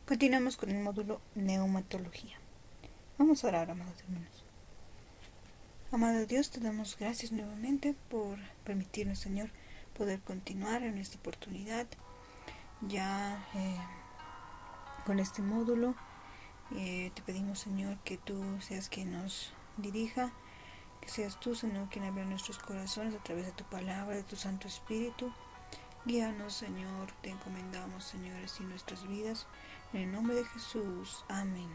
Continuamos con el módulo Neumatología. Vamos a orar, amados hermanos. Amado Dios, te damos gracias nuevamente por permitirnos, Señor, poder continuar en esta oportunidad ya con este módulo. Te pedimos, Señor, que tú seas quien nos dirija, que seas tú, Señor, quien abra nuestros corazones a través de tu palabra, de tu Santo Espíritu. Guíanos, Señor, te encomendamos, Señor, así nuestras vidas. En el nombre de Jesús. Amén.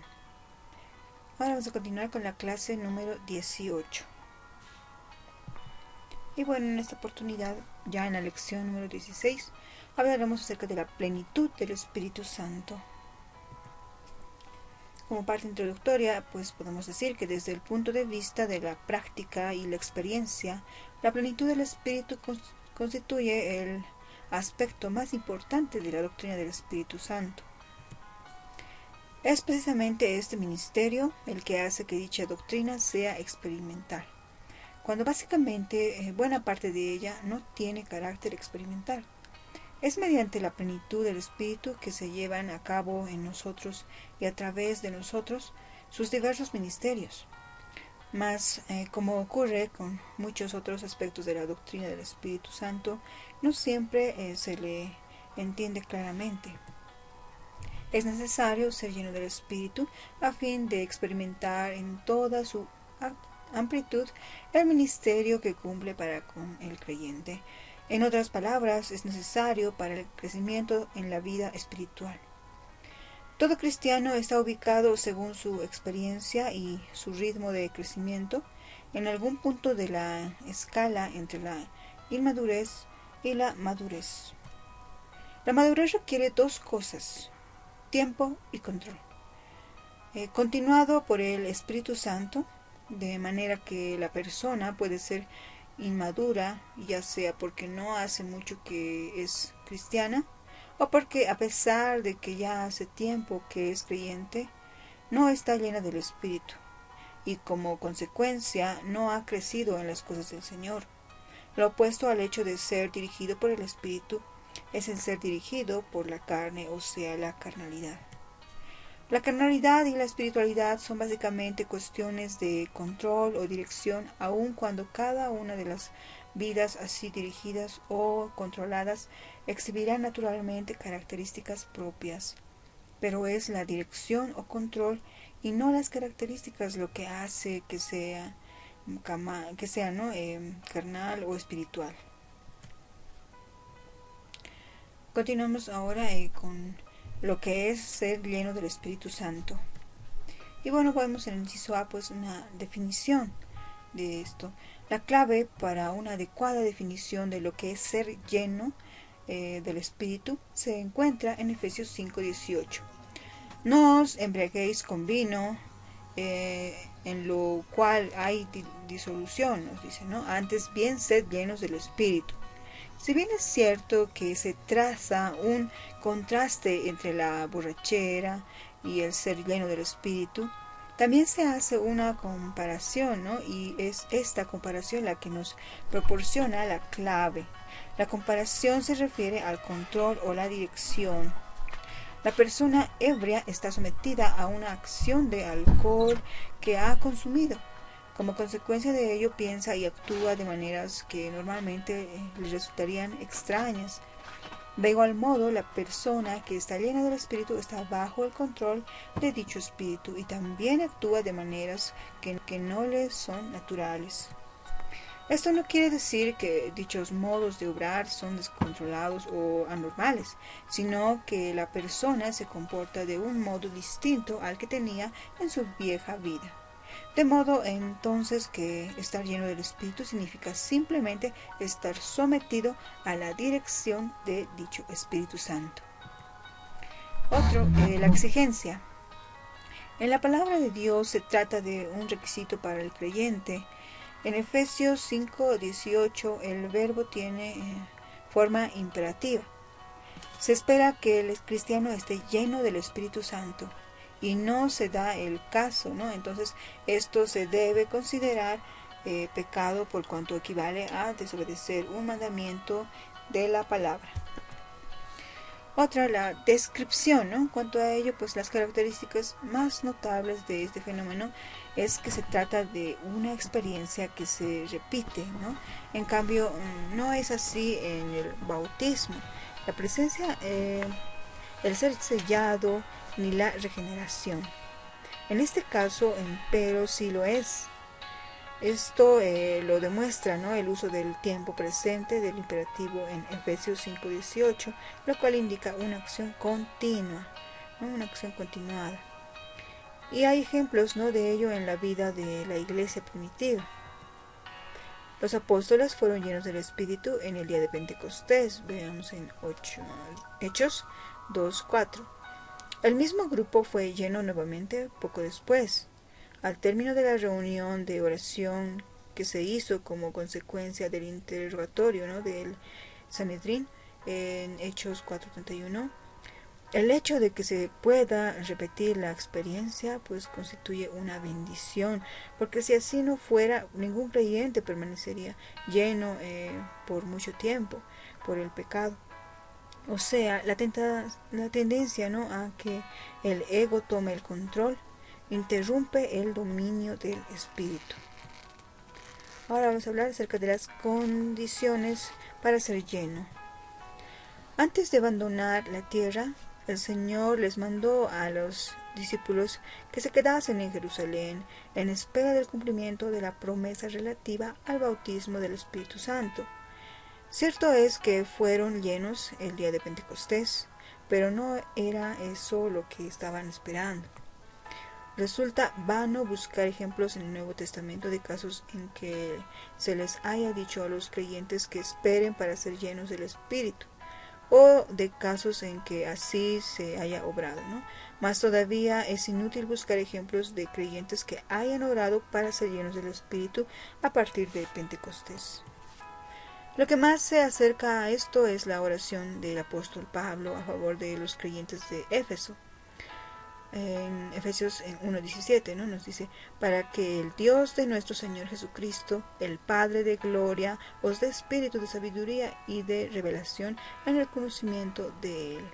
Ahora vamos a continuar con la clase número 18. Y bueno, en esta oportunidad, ya en la lección número 16, hablaremos acerca de la plenitud del Espíritu Santo. Como parte introductoria, pues podemos decir que desde el punto de vista de la práctica y la experiencia, la plenitud del Espíritu constituye el aspecto más importante de la doctrina del Espíritu Santo. Es precisamente este ministerio el que hace que dicha doctrina sea experimental, cuando básicamente buena parte de ella no tiene carácter experimental. Es mediante la plenitud del Espíritu que se llevan a cabo en nosotros y a través de nosotros sus diversos ministerios. Mas, como ocurre con muchos otros aspectos de la doctrina del Espíritu Santo, no siempre se le entiende claramente. Es necesario ser lleno del Espíritu a fin de experimentar en toda su amplitud el ministerio que cumple para con el creyente. En otras palabras, es necesario para el crecimiento en la vida espiritual. Todo cristiano está ubicado según su experiencia y su ritmo de crecimiento en algún punto de la escala entre la inmadurez y la madurez. La madurez requiere dos cosas: tiempo y control, continuado por el Espíritu Santo, de manera que la persona puede ser inmadura, ya sea porque no hace mucho que es cristiana, o porque a pesar de que ya hace tiempo que es creyente, no está llena del Espíritu, y como consecuencia no ha crecido en las cosas del Señor. Lo opuesto al hecho de ser dirigido por el Espíritu es el ser dirigido por la carne, o sea, la carnalidad. La carnalidad y la espiritualidad son básicamente cuestiones de control o dirección, aun cuando cada una de las vidas así dirigidas o controladas exhibirá naturalmente características propias. Pero es la dirección o control y no las características lo que hace que sea carnal o espiritual. Continuamos ahora con lo que es ser lleno del Espíritu Santo. Y bueno, podemos en el inciso A pues una definición de esto. La clave para una adecuada definición de lo que es ser lleno del Espíritu se encuentra en Efesios 5:18. No os embriaguéis con vino, en lo cual hay disolución, nos dice, ¿no? Antes bien sed llenos del Espíritu. Si bien es cierto que se traza un contraste entre la borrachera y el ser lleno del Espíritu, también se hace una comparación, ¿no? Y es esta comparación la que nos proporciona la clave. La comparación se refiere al control o la dirección. La persona ebria está sometida a una acción de alcohol que ha consumido. Como consecuencia de ello piensa y actúa de maneras que normalmente le resultarían extrañas. De igual modo, la persona que está llena del Espíritu está bajo el control de dicho Espíritu y también actúa de maneras que no le son naturales. Esto no quiere decir que dichos modos de obrar son descontrolados o anormales, sino que la persona se comporta de un modo distinto al que tenía en su vieja vida. De modo entonces que estar lleno del Espíritu significa simplemente estar sometido a la dirección de dicho Espíritu Santo. La exigencia. En la palabra de Dios se trata de un requisito para el creyente. En Efesios 5:18 el verbo tiene forma imperativa. Se espera que el cristiano esté lleno del Espíritu Santo y no se da el caso, ¿no? Entonces esto se debe considerar pecado por cuanto equivale a desobedecer un mandamiento de la palabra. Otra, la descripción, ¿no? En cuanto a ello, pues las características más notables de este fenómeno es que se trata de una experiencia que se repite, ¿no? En cambio, no es así en el bautismo. La presencia, el ser sellado, ni la regeneración. En este caso, empero, sí lo es. Esto lo demuestra, ¿no?, el uso del tiempo presente del imperativo en Efesios 5:18, lo cual indica una acción continua, ¿no?, una acción continuada. Y hay ejemplos, ¿no?, de ello en la vida de la iglesia primitiva. Los apóstoles fueron llenos del Espíritu en el día de Pentecostés, veamos en Hechos 2:4. El mismo grupo fue lleno nuevamente poco después. Al término de la reunión de oración que se hizo como consecuencia del interrogatorio, ¿no?, del Sanedrín en Hechos 4:31, el hecho de que se pueda repetir la experiencia pues constituye una bendición, porque si así no fuera, ningún creyente permanecería lleno por mucho tiempo por el pecado. O sea, la tendencia, ¿no?, a que el ego tome el control interrumpe el dominio del espíritu. Ahora vamos a hablar acerca de las condiciones para ser lleno. Antes de abandonar la tierra, el Señor les mandó a los discípulos que se quedasen en Jerusalén en espera del cumplimiento de la promesa relativa al bautismo del Espíritu Santo. Cierto es que fueron llenos el día de Pentecostés, pero no era eso lo que estaban esperando. Resulta vano buscar ejemplos en el Nuevo Testamento de casos en que se les haya dicho a los creyentes que esperen para ser llenos del Espíritu, o de casos en que así se haya obrado, ¿no? Más todavía es inútil buscar ejemplos de creyentes que hayan orado para ser llenos del Espíritu a partir de Pentecostés. Lo que más se acerca a esto es la oración del apóstol Pablo a favor de los creyentes de Éfeso. En Efesios 1:17, ¿no?, nos dice: para que el Dios de nuestro Señor Jesucristo, el Padre de gloria, os dé espíritu de sabiduría y de revelación en el conocimiento de Él.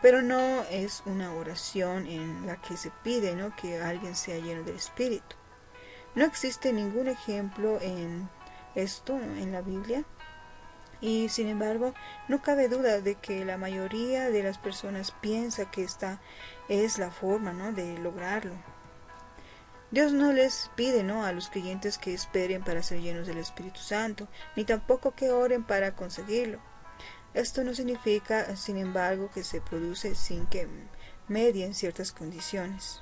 Pero no es una oración en la que se pide, ¿no?, que alguien sea lleno del Espíritu. No existe ningún ejemplo en esto, ¿no?, en la Biblia. Y sin embargo, no cabe duda de que la mayoría de las personas piensa que esta es la forma, ¿no?, de lograrlo. Dios no les pide, ¿no?, a los creyentes que esperen para ser llenos del Espíritu Santo, ni tampoco que oren para conseguirlo. Esto no significa, sin embargo, que se produce sin que medien ciertas condiciones.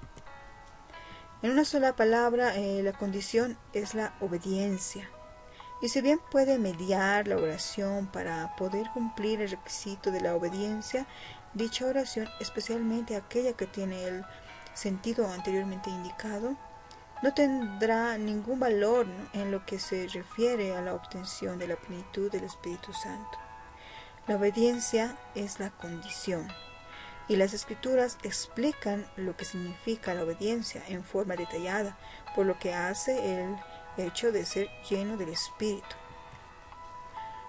En una sola palabra, la condición es la obediencia. Y si bien puede mediar la oración para poder cumplir el requisito de la obediencia, dicha oración, especialmente aquella que tiene el sentido anteriormente indicado, no tendrá ningún valor, ¿no?, en lo que se refiere a la obtención de la plenitud del Espíritu Santo. La obediencia es la condición, y las Escrituras explican lo que significa la obediencia en forma detallada, por lo que hace el hecho de ser lleno del Espíritu.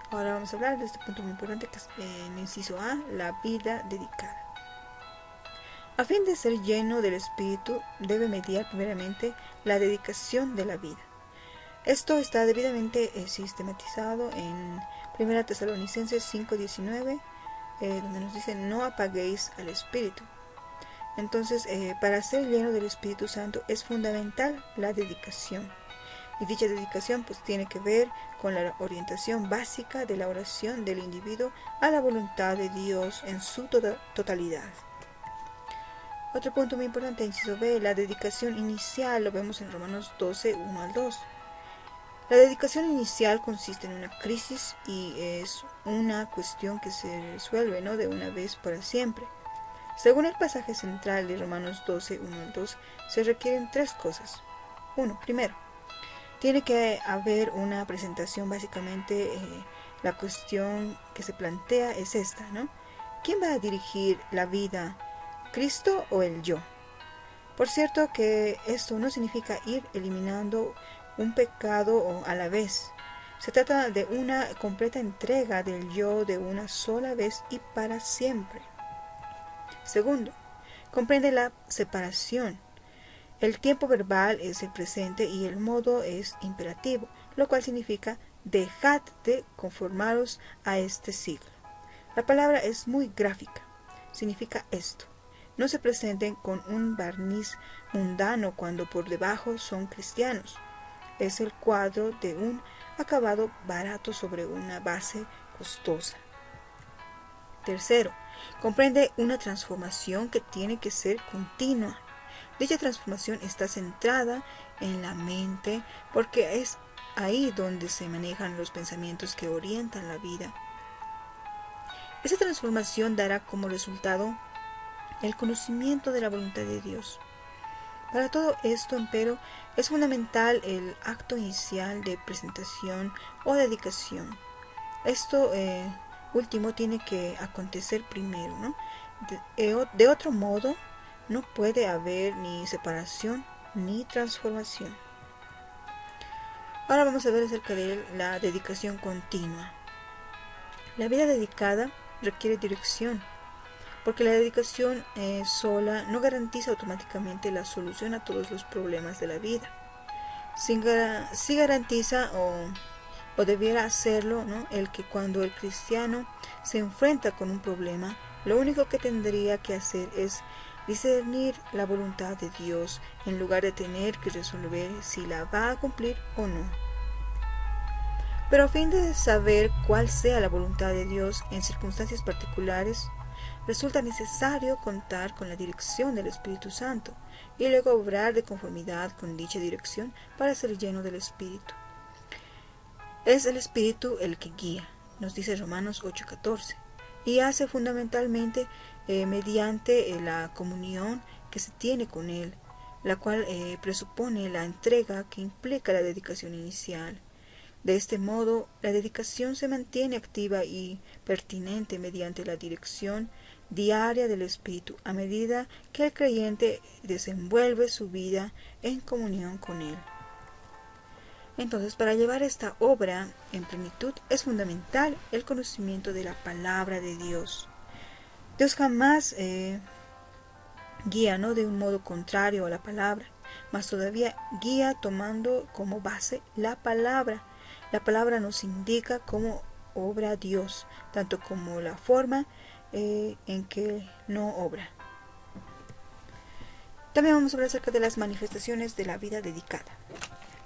Ahora vamos a hablar de este punto muy importante, que es en el inciso A, la vida dedicada. A fin de ser lleno del Espíritu, debe mediar primeramente la dedicación de la vida. Esto está debidamente sistematizado en 1 Tesalonicenses 5:19, donde nos dice: no apaguéis al Espíritu. Entonces, para ser lleno del Espíritu Santo es fundamental la dedicación. Y dicha dedicación pues tiene que ver con la orientación básica de la oración del individuo a la voluntad de Dios en su totalidad. Otro punto muy importante, inciso B, la dedicación inicial, lo vemos en Romanos 12:1-2. La dedicación inicial consiste en una crisis y es una cuestión que se resuelve, ¿no?, de una vez para siempre. Según el pasaje central de Romanos 12:1-2, se requieren tres cosas. Primero, tiene que haber una presentación. Básicamente la cuestión que se plantea es esta, ¿no? ¿Quién va a dirigir la vida, Cristo o el yo? Por cierto que esto no significa ir eliminando un pecado a la vez, Se trata de una completa entrega del yo de una sola vez y para siempre. Segundo, comprende la separación. El tiempo verbal es el presente y el modo es imperativo, lo cual significa dejad de conformaros a este siglo. La palabra es muy gráfica. Significa esto: no se presenten con un barniz mundano cuando por debajo son cristianos. Es el cuadro de un acabado barato sobre una base costosa. Tercero, comprende una transformación que tiene que ser continua. Dicha transformación está centrada en la mente porque es ahí donde se manejan los pensamientos que orientan la vida. Esa transformación dará como resultado el conocimiento de la voluntad de Dios. Para todo esto, empero, es fundamental el acto inicial de presentación o dedicación. Esto último tiene que acontecer primero, ¿no? De otro modo, no puede haber ni separación ni transformación. Ahora vamos a ver acerca de la dedicación continua. La vida dedicada requiere dirección, porque la dedicación sola no garantiza automáticamente la solución a todos los problemas de la vida. Sí garantiza o debiera hacerlo, ¿no?, el que cuando el cristiano se enfrenta con un problema, lo único que tendría que hacer es discernir la voluntad de Dios en lugar de tener que resolver si la va a cumplir o no. Pero a fin de saber cuál sea la voluntad de Dios en circunstancias particulares, resulta necesario contar con la dirección del Espíritu Santo y luego obrar de conformidad con dicha dirección para ser lleno del Espíritu. Es el Espíritu el que guía, nos dice Romanos 8:14, y hace fundamentalmente mediante la comunión que se tiene con Él, la cual presupone la entrega que implica la dedicación inicial. De este modo, la dedicación se mantiene activa y pertinente mediante la dirección diaria del Espíritu a medida que el creyente desenvuelve su vida en comunión con Él. Entonces, para llevar esta obra en plenitud es fundamental el conocimiento de la palabra de Dios. Dios jamás guía, ¿no?, de un modo contrario a la palabra, mas todavía guía tomando como base la palabra. La palabra nos indica cómo obra Dios, tanto como la forma en que no obra. También vamos a hablar acerca de las manifestaciones de la vida dedicada.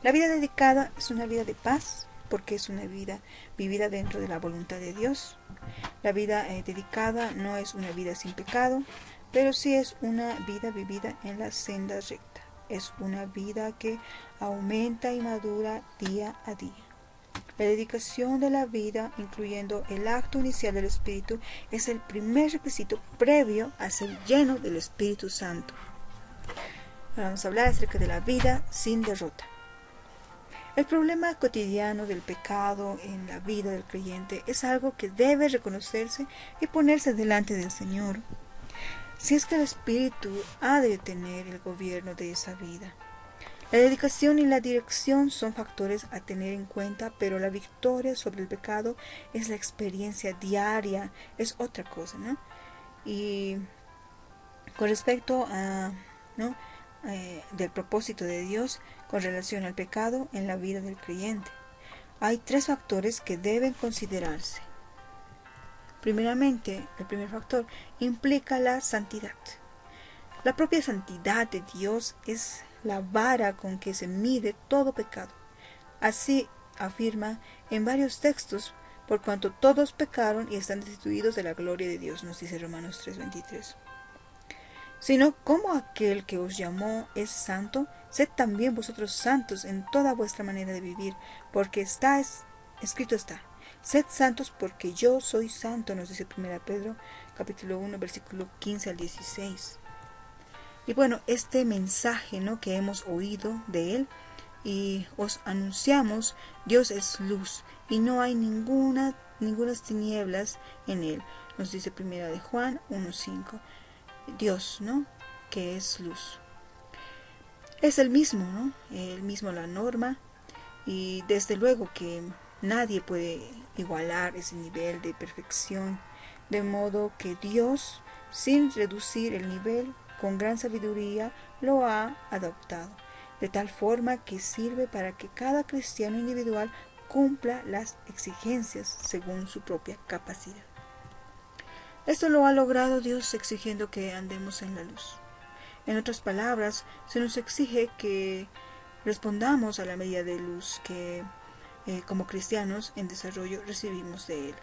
La vida dedicada es una vida de paz, porque es una vida vivida dentro de la voluntad de Dios. La vida dedicada no es una vida sin pecado, pero sí es una vida vivida en la senda recta. Es una vida que aumenta y madura día a día. La dedicación de la vida, incluyendo el acto inicial del Espíritu, es el primer requisito previo a ser lleno del Espíritu Santo. Ahora vamos a hablar acerca de la vida sin derrota. El problema cotidiano del pecado en la vida del creyente es algo que debe reconocerse y ponerse delante del Señor, si es que el Espíritu ha de tener el gobierno de esa vida. La dedicación y la dirección son factores a tener en cuenta, pero la victoria sobre el pecado es la experiencia diaria, es otra cosa, ¿no? Y con respecto a, ¿no?, del propósito de Dios con relación al pecado en la vida del creyente, hay 3 factores que deben considerarse. Primeramente, el primer factor implica la santidad. La propia santidad de Dios es la vara con que se mide todo pecado. Así afirma en varios textos: por cuanto todos pecaron y están destituidos de la gloria de Dios, nos dice Romanos 3:23. Sino como aquel que os llamó es santo, sed también vosotros santos en toda vuestra manera de vivir, porque escrito está: sed santos porque yo soy santo, nos dice 1 Pedro capítulo 1 versículo 15 al 16. Y bueno, este mensaje, ¿no?, que hemos oído de Él y os anunciamos, Dios es luz y no hay ninguna tinieblas en Él, nos dice 1 de Juan 1:5. Dios, ¿no?, que es luz. Es el mismo, ¿no?, el mismo la norma, y desde luego que Nadie puede igualar ese nivel de perfección, de modo que Dios, sin reducir el nivel, con gran sabiduría lo ha adoptado, de tal forma que sirve para que cada cristiano individual cumpla las exigencias según su propia capacidad. Esto lo ha logrado Dios exigiendo que andemos en la luz. En otras palabras, se nos exige que respondamos a la medida de luz que como cristianos en desarrollo recibimos de Él.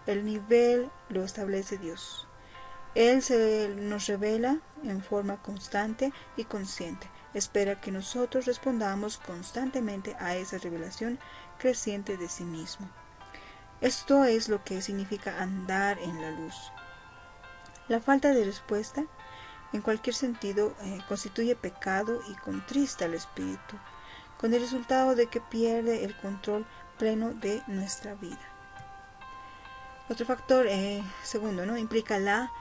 El nivel lo establece Dios. Él se nos revela en forma constante y consciente. Espera que nosotros respondamos constantemente a esa revelación creciente de sí mismo. Esto es lo que significa andar en la luz. La falta de respuesta, en cualquier sentido, constituye pecado y contrista al espíritu, con el resultado de que pierde el control pleno de nuestra vida. Otro factor, segundo, ¿no?, implica la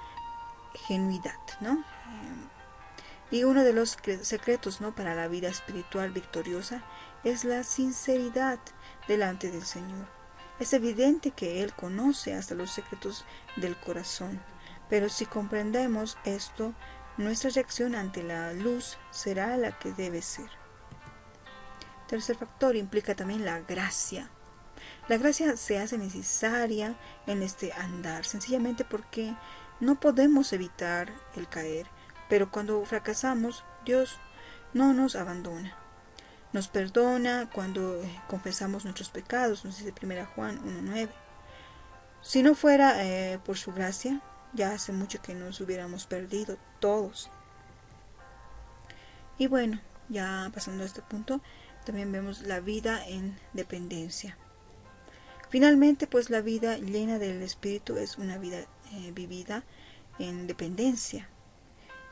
genuidad, ¿no? Y uno de los secretos, ¿no?, para la vida espiritual victoriosa es la sinceridad delante del Señor. Es evidente que Él conoce hasta los secretos del corazón, pero si comprendemos esto, nuestra reacción ante la luz será la que debe ser. Tercer factor implica también la gracia. La gracia se hace necesaria en este andar, sencillamente porque no podemos evitar el caer, pero cuando fracasamos, Dios no nos abandona. Nos perdona cuando confesamos nuestros pecados, nos dice 1 Juan 1:9. Si no fuera por su gracia, ya hace mucho que nos hubiéramos perdido todos. Y bueno, ya pasando a este punto, también vemos la vida en dependencia. Finalmente, pues la vida llena del Espíritu es una vida vivida en dependencia.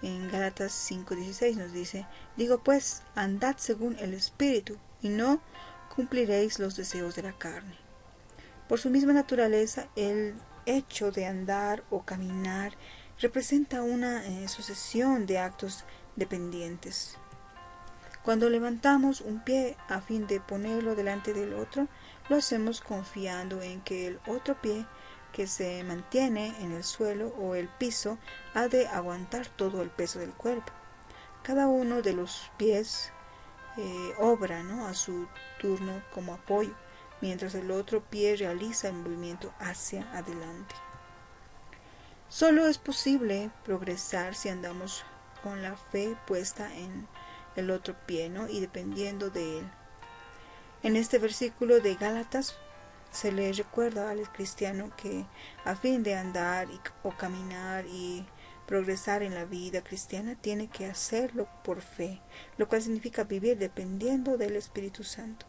En Gálatas 5:16 nos dice: digo pues, andad según el Espíritu, y no cumpliréis los deseos de la carne. Por su misma naturaleza, el hecho de andar o caminar representa una sucesión de actos dependientes. Cuando levantamos un pie a fin de ponerlo delante del otro, lo hacemos confiando en que el otro pie que se mantiene en el suelo o el piso ha de aguantar todo el peso del cuerpo. Cada uno de los pies obra, ¿no?, a su turno como apoyo, mientras el otro pie realiza el movimiento hacia adelante. Solo es posible progresar si andamos con la fe puesta en el otro pie, ¿no?, y dependiendo de él. En este versículo de Gálatas se le recuerda al cristiano que a fin de andar o caminar y progresar en la vida cristiana tiene que hacerlo por fe, lo cual significa vivir dependiendo del Espíritu Santo.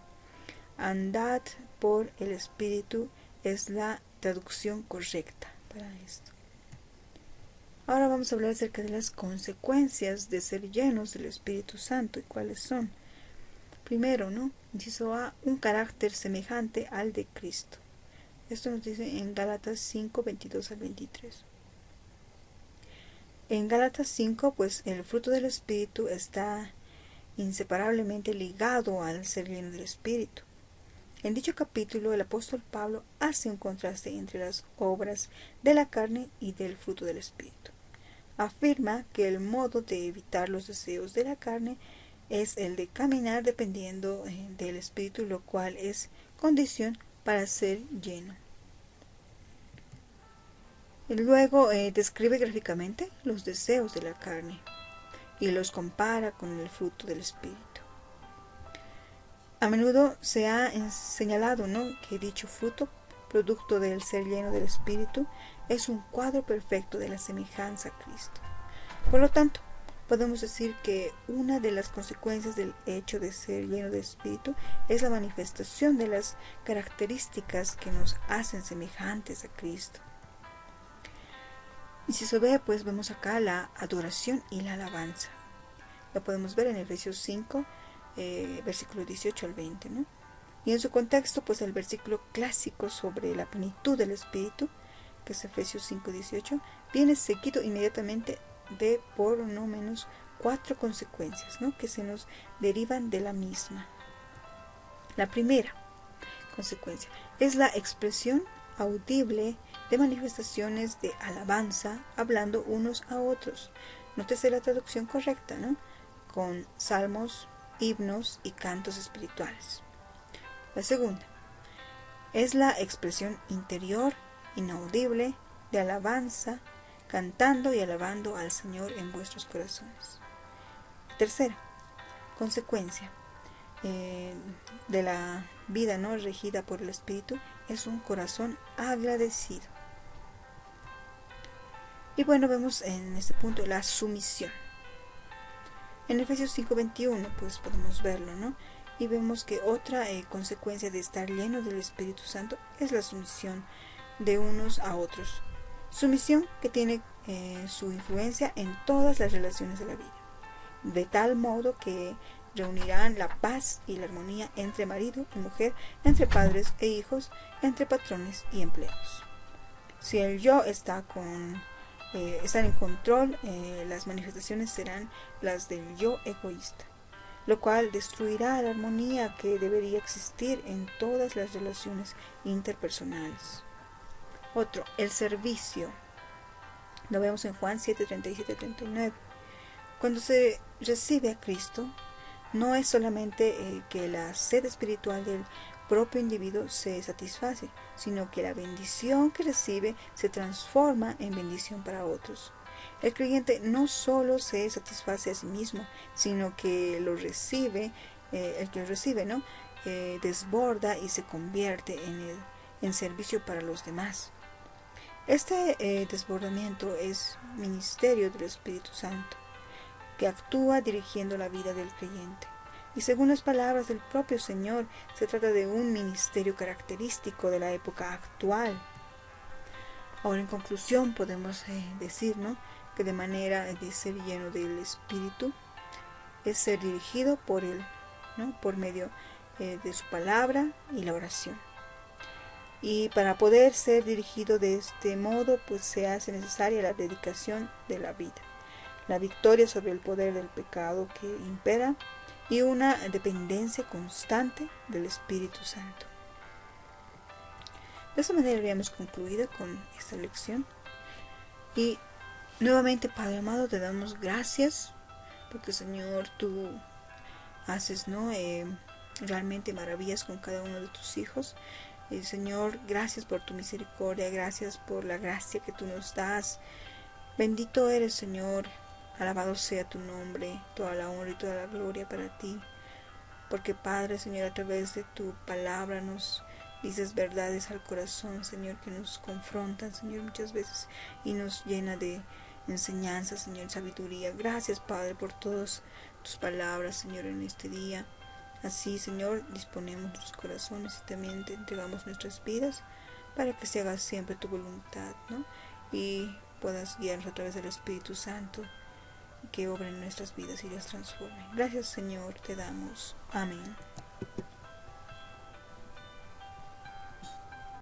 Andad por el Espíritu es la traducción correcta para esto. Ahora vamos a hablar acerca de las consecuencias de ser llenos del Espíritu Santo y cuáles son. Primero, ¿no?, inciso A, un carácter semejante al de Cristo. Esto nos dice en Gálatas 5, 22 al 23. En Gálatas 5, pues el fruto del Espíritu está inseparablemente ligado al ser lleno del Espíritu. En dicho capítulo, el apóstol Pablo hace un contraste entre las obras de la carne y del fruto del Espíritu. Afirma que el modo de evitar los deseos de la carne es el de caminar dependiendo del Espíritu, lo cual es condición para ser lleno. Luego describe gráficamente los deseos de la carne y los compara con el fruto del Espíritu. A menudo se ha señalado, ¿no?, que dicho fruto, producto del ser lleno del Espíritu, es un cuadro perfecto de la semejanza a Cristo. Por lo tanto, podemos decir que una de las consecuencias del hecho de ser lleno del Espíritu es la manifestación de las características que nos hacen semejantes a Cristo. Y si se ve, pues vemos acá la adoración y la alabanza. Lo podemos ver en Efesios 5, versículo 18 al 20, ¿no? Y en su contexto, pues el versículo clásico sobre la plenitud del Espíritu, que es Efesios 5, 18, viene seguido inmediatamente de por no menos 4 consecuencias, ¿no?, que se nos derivan de la misma. La primera consecuencia. Es la expresión audible de manifestaciones de alabanza, hablando unos a otros. Nótese la traducción correcta, ¿no? Con salmos, himnos y cantos espirituales. La segunda es la expresión interior, inaudible, de alabanza, cantando y alabando al Señor en vuestros corazones. Tercera, consecuencia de la vida, ¿no?, regida por el Espíritu, es un corazón agradecido. Y bueno, vemos en este punto la sumisión. En Efesios 5:21 pues podemos verlo, ¿no? Y vemos que otra consecuencia de estar lleno del Espíritu Santo es la sumisión de unos a otros. Sumisión que tiene su influencia en todas las relaciones de la vida, de tal modo que reunirán la paz y la armonía entre marido y mujer, entre padres e hijos, entre patrones y empleados. Si el yo está en control, las manifestaciones serán las del yo egoísta, lo cual destruirá la armonía que debería existir en todas las relaciones interpersonales. Otro, el servicio. Lo vemos en Juan 7:37-39. Cuando se recibe a Cristo, no es solamente que la sed espiritual del propio individuo se satisface, sino que la bendición que recibe se transforma en bendición para otros. El creyente no solo se satisface a sí mismo, sino que el que lo recibe, ¿no?, desborda y se convierte en servicio para los demás. Este desbordamiento es ministerio del Espíritu Santo, que actúa dirigiendo la vida del creyente. Y según las palabras del propio Señor, se trata de un ministerio característico de la época actual. Ahora, en conclusión, podemos decir, ¿no?, que de manera de ser lleno del Espíritu es ser dirigido por Él, ¿no?, por medio de su palabra y la oración. Y para poder ser dirigido de este modo, pues se hace necesaria la dedicación de la vida, la victoria sobre el poder del pecado que impera y una dependencia constante del Espíritu Santo. De esta manera habríamos concluido con esta lección. Y nuevamente, Padre amado, te damos gracias porque, Señor, tú haces, ¿no?, realmente maravillas con cada uno de tus hijos. Señor, gracias por tu misericordia, gracias por la gracia que tú nos das. Bendito eres, Señor. Alabado sea tu nombre, toda la honra y toda la gloria para ti. Porque, Padre, Señor, a través de tu palabra nos dices verdades al corazón, Señor, que nos confrontan, Señor, muchas veces y nos llena de enseñanza, Señor, sabiduría. Gracias, Padre, por todas tus palabras, Señor, en este día. Así, Señor, disponemos nuestros corazones y también te entregamos nuestras vidas para que se haga siempre tu voluntad, ¿no? Y puedas guiarnos a través del Espíritu Santo, que obra en nuestras vidas y las transforme. Gracias, Señor, te damos. Amén.